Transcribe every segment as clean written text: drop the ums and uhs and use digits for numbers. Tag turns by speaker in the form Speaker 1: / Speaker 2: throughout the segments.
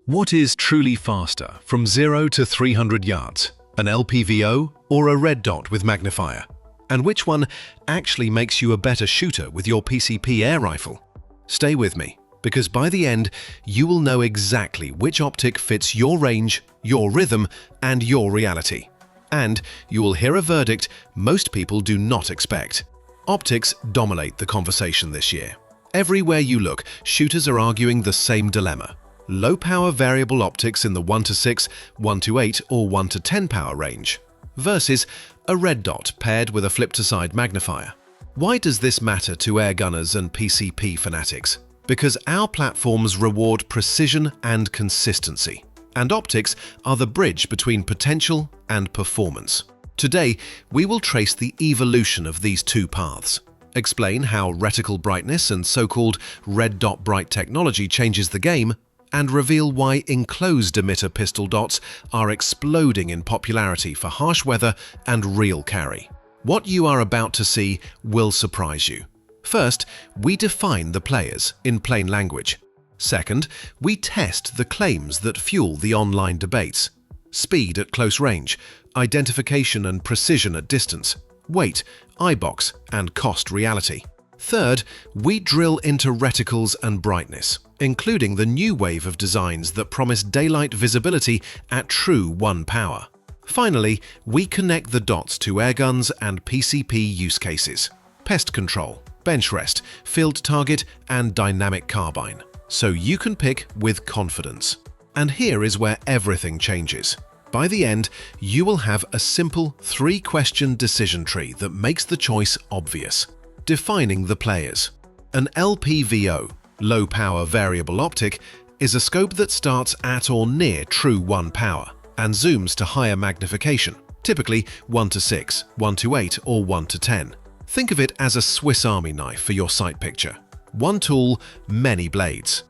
Speaker 1: What is truly faster from 0 to 300 yards, an LPVO or a red dot with magnifier? And which one actually makes you a better shooter with your PCP air rifle? Stay with me, because by the end, you will know exactly which optic fits your range, your rhythm, and your reality. And you will hear a verdict most people do not expect. Optics dominate the conversation this year. Everywhere you look, shooters are arguing the same dilemma. Low-power variable optics in the 1 to 6, 1 to 8, or 1 to 10 power range versus a red dot paired with a flip-to-side magnifier. Why does this matter to airgunners and PCP fanatics? Because our platforms reward precision and consistency, and optics are the bridge between potential and performance. Today, we will trace the evolution of these two paths, explain how reticle brightness and so-called red dot bright technology changes the game, and reveal why enclosed-emitter pistol dots are exploding in popularity for harsh weather and real carry. What you are about to see will surprise you. First, we define the players in plain language. Second, we test the claims that fuel the online debates. Speed at close range, identification and precision at distance, weight, eye box, and cost reality. Third, we drill into reticles and brightness, including the new wave of designs that promise daylight visibility at true 1 power. Finally, we connect the dots to airguns and PCP use cases, pest control, bench rest, field target, and dynamic carbine, so you can pick with confidence. And here is where everything changes. By the end, you will have a simple 3-question decision tree that makes the choice obvious. Defining the players. An LPVO, low-power variable optic, is a scope that starts at or near true 1 power and zooms to higher magnification, typically 1 to 6, 1 to 8, or 1 to 10. Think of it as a Swiss Army knife for your sight picture. One tool, many blades.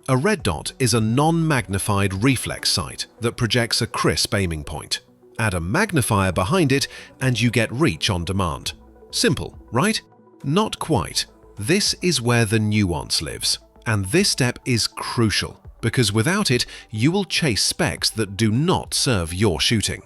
Speaker 1: A red dot is a non-magnified reflex sight that projects a crisp aiming point. Add a magnifier behind it and you get reach on demand. Simple, right? Not quite. This is where the nuance lives. And this step is crucial, because without it, you will chase specs that do not serve your shooting.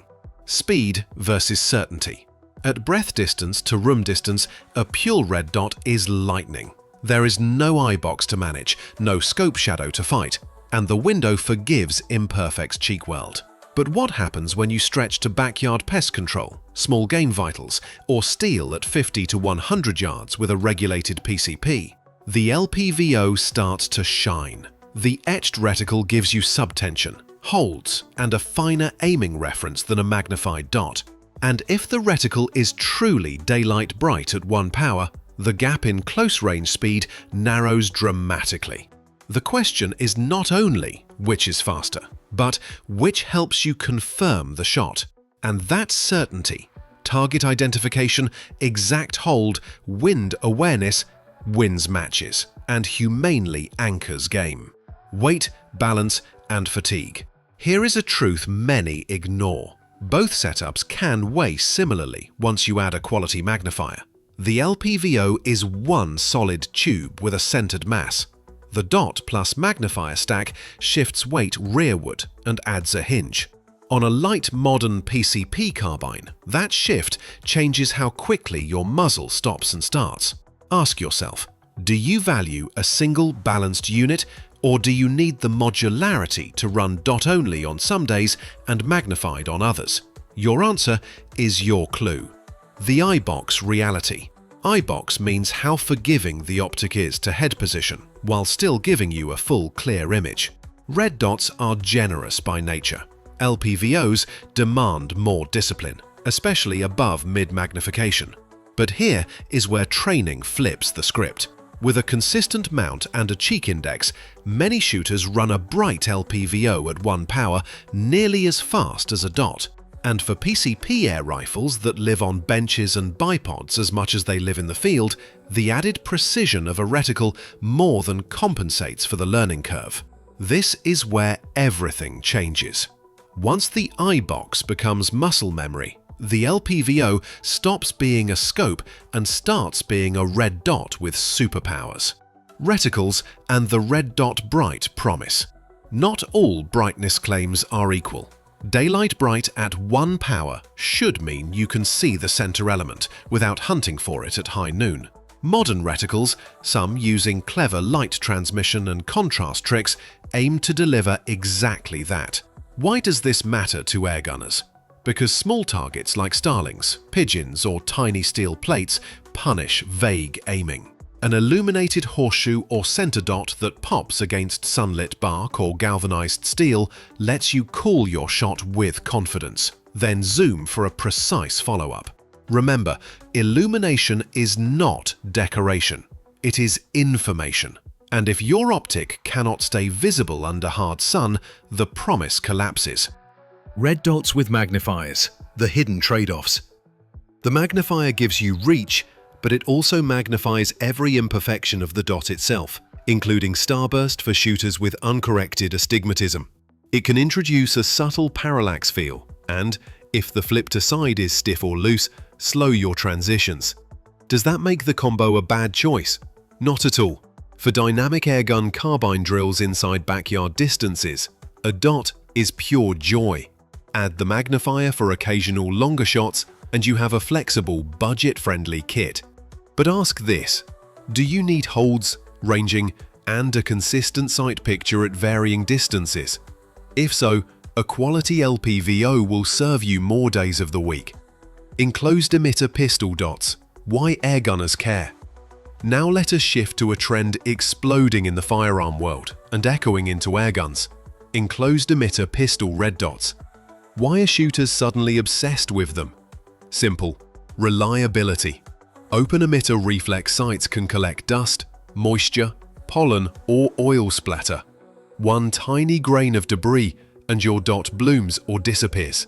Speaker 1: Speed versus certainty. At breath distance to room distance, a pure red dot is lightning. There is no eye box to manage, no scope shadow to fight, and the window forgives imperfect cheek weld. But what happens when you stretch to backyard pest control, small game vitals, or steel at 50 to 100 yards with a regulated PCP? The LPVO starts to shine. The etched reticle gives you subtension, holds, and a finer aiming reference than a magnified dot. And if the reticle is truly daylight bright at 1 power, the gap in close range speed narrows dramatically. The question is not only which is faster, but which helps you confirm the shot. And that certainty, target identification, exact hold, wind awareness, wins matches and humanely anchors game. Weight, balance, and fatigue. Here is a truth many ignore. Both setups can weigh similarly once you add a quality magnifier. The LPVO is one solid tube with a centered mass. The dot plus magnifier stack shifts weight rearward and adds a hinge. On a light modern PCP carbine, that shift changes how quickly your muzzle stops and starts. Ask yourself, do you value a single balanced unit, or do you need the modularity to run dot only on some days and magnified on others? Your answer is your clue. The eye box reality. Eye box means how forgiving the optic is to head position, while still giving you a full clear image. Red dots are generous by nature. LPVOs demand more discipline, especially above mid-magnification. But here is where training flips the script. With a consistent mount and a cheek index, many shooters run a bright LPVO at 1 power nearly as fast as a dot. And for PCP air rifles that live on benches and bipods as much as they live in the field, the added precision of a reticle more than compensates for the learning curve. This is where everything changes. Once the eye box becomes muscle memory, the LPVO stops being a scope and starts being a red dot with superpowers. Reticles and the Red Dot Bright promise. Not all brightness claims are equal. Daylight bright at 1 power should mean you can see the center element without hunting for it at high noon. Modern reticles, some using clever light transmission and contrast tricks, aim to deliver exactly that. Why does this matter to airgunners? Because small targets like starlings, pigeons, or tiny steel plates punish vague aiming. An illuminated horseshoe or center dot that pops against sunlit bark or galvanized steel lets you call your shot with confidence, then zoom for a precise follow-up. Remember, illumination is not decoration. It is information. And if your optic cannot stay visible under hard sun, the promise collapses. Red dots with magnifiers, the hidden trade-offs. The magnifier gives you reach, but it also magnifies every imperfection of the dot itself, including starburst for shooters with uncorrected astigmatism. It can introduce a subtle parallax feel and, if the flip to side is stiff or loose, slow your transitions. Does that make the combo a bad choice? Not at all. For dynamic airgun carbine drills inside backyard distances, a dot is pure joy. Add the magnifier for occasional longer shots and you have a flexible, budget-friendly kit. But ask this: do you need holds, ranging, and a consistent sight picture at varying distances? If so, a quality LPVO will serve you more days of the week. Enclosed-emitter pistol dots. Why airgunners care. Now let us shift to a trend exploding in the firearm world and echoing into airguns. Enclosed-emitter pistol red dots. Why are shooters suddenly obsessed with them? Simple. Reliability. Open emitter reflex sights can collect dust, moisture, pollen, or oil splatter. One tiny grain of debris and your dot blooms or disappears.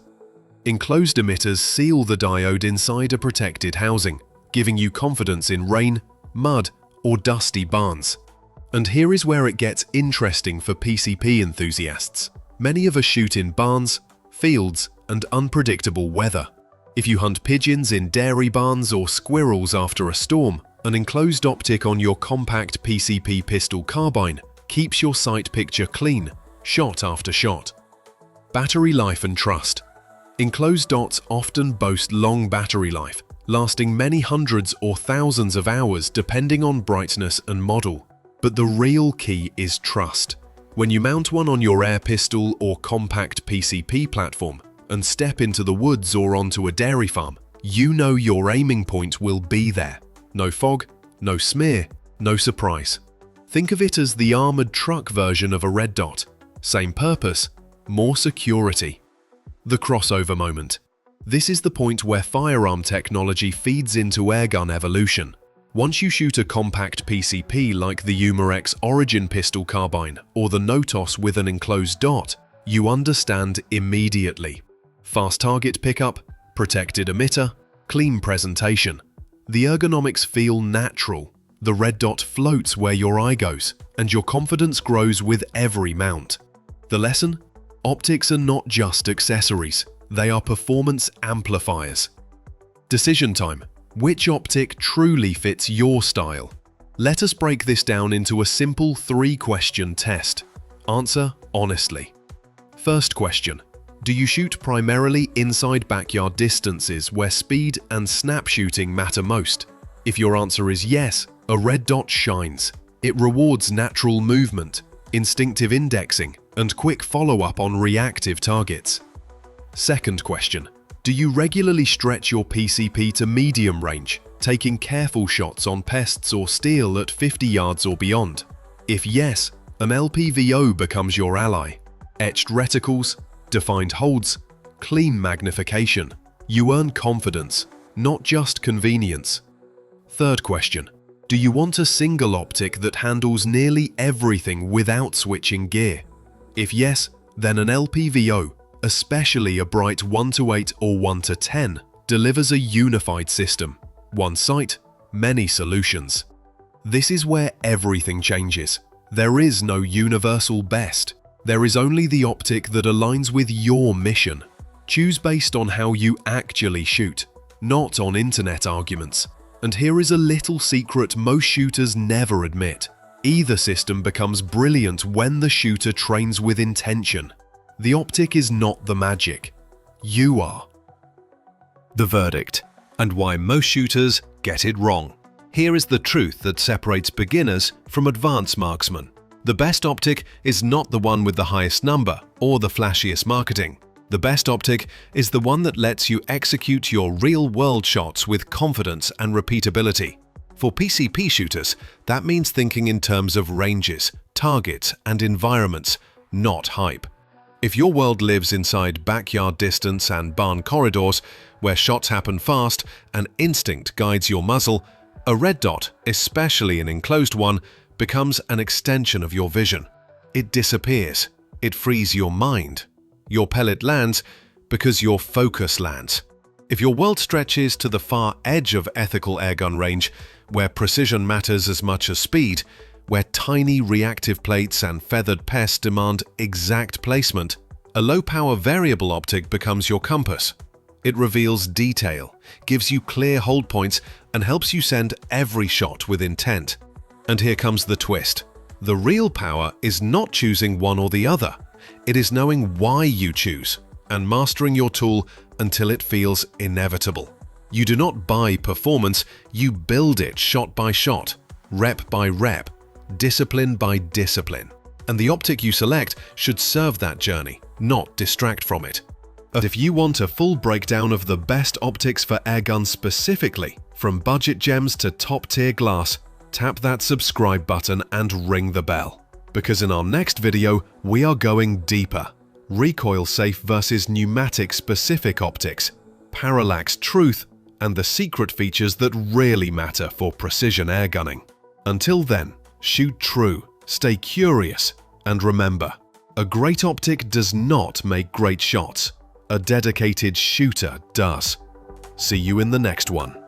Speaker 1: Enclosed emitters seal the diode inside a protected housing, giving you confidence in rain, mud, or dusty barns. And here is where it gets interesting for PCP enthusiasts. Many of us shoot in barns, fields, and unpredictable weather. If you hunt pigeons in dairy barns or squirrels after a storm, an enclosed optic on your compact PCP pistol carbine keeps your sight picture clean, shot after shot. Battery life and trust. Enclosed dots often boast long battery life, lasting many hundreds or thousands of hours depending on brightness and model. But the real key is trust. When you mount one on your air pistol or compact PCP platform and step into the woods or onto a dairy farm, you know your aiming point will be there. No fog, no smear, no surprise. Think of it as the armored truck version of a red dot. Same purpose, more security. The crossover moment. This is the point where firearm technology feeds into airgun evolution. Once you shoot a compact PCP like the Umarex Origin pistol carbine or the Notos with an enclosed dot, you understand immediately. Fast target pickup, protected emitter, clean presentation. The ergonomics feel natural. The red dot floats where your eye goes, and your confidence grows with every mount. The lesson? Optics are not just accessories. They are performance amplifiers. Decision time. Which optic truly fits your style? Let us break this down into a simple 3-question test. Answer honestly. First question. Do you shoot primarily inside backyard distances where speed and snap shooting matter most? If your answer is yes, a red dot shines. It rewards natural movement, instinctive indexing, and quick follow-up on reactive targets. Second question. Do you regularly stretch your PCP to medium range, taking careful shots on pests or steel at 50 yards or beyond? If yes, an LPVO becomes your ally. Etched reticles, defined holds, clean magnification. You earn confidence, not just convenience. Third question. Do you want a single optic that handles nearly everything without switching gear? If yes, then an LPVO, especially a bright 1:8 or 1:10, delivers a unified system. One sight, many solutions. This is where everything changes. There is no universal best. There is only the optic that aligns with your mission. Choose based on how you actually shoot, not on internet arguments. And here is a little secret most shooters never admit. Either system becomes brilliant when the shooter trains with intention. The optic is not the magic. You are. The verdict, and why most shooters get it wrong. Here is the truth that separates beginners from advanced marksmen. The best optic is not the one with the highest number or the flashiest marketing. The best optic is the one that lets you execute your real-world shots with confidence and repeatability. For PCP shooters, that means thinking in terms of ranges, targets, and environments, not hype. If your world lives inside backyard distance and barn corridors, where shots happen fast and instinct guides your muzzle, a red dot, especially an enclosed one, becomes an extension of your vision. It disappears. It frees your mind. Your pellet lands because your focus lands. If your world stretches to the far edge of ethical airgun range, where precision matters as much as speed, where tiny reactive plates and feathered pests demand exact placement, a low-power variable optic becomes your compass. It reveals detail, gives you clear hold points, and helps you send every shot with intent. And here comes the twist. The real power is not choosing one or the other. It is knowing why you choose and mastering your tool until it feels inevitable. You do not buy performance, you build it shot by shot, rep by rep, discipline by discipline. And the optic you select should serve that journey, not distract from it. But if you want a full breakdown of the best optics for airguns specifically, from budget gems to top-tier glass, tap that subscribe button and ring the bell. Because in our next video, we are going deeper. Recoil-safe versus pneumatic-specific optics, parallax truth, and the secret features that really matter for precision airgunning. Until then, shoot true, stay curious, and remember, a great optic does not make great shots. A dedicated shooter does. See you in the next one.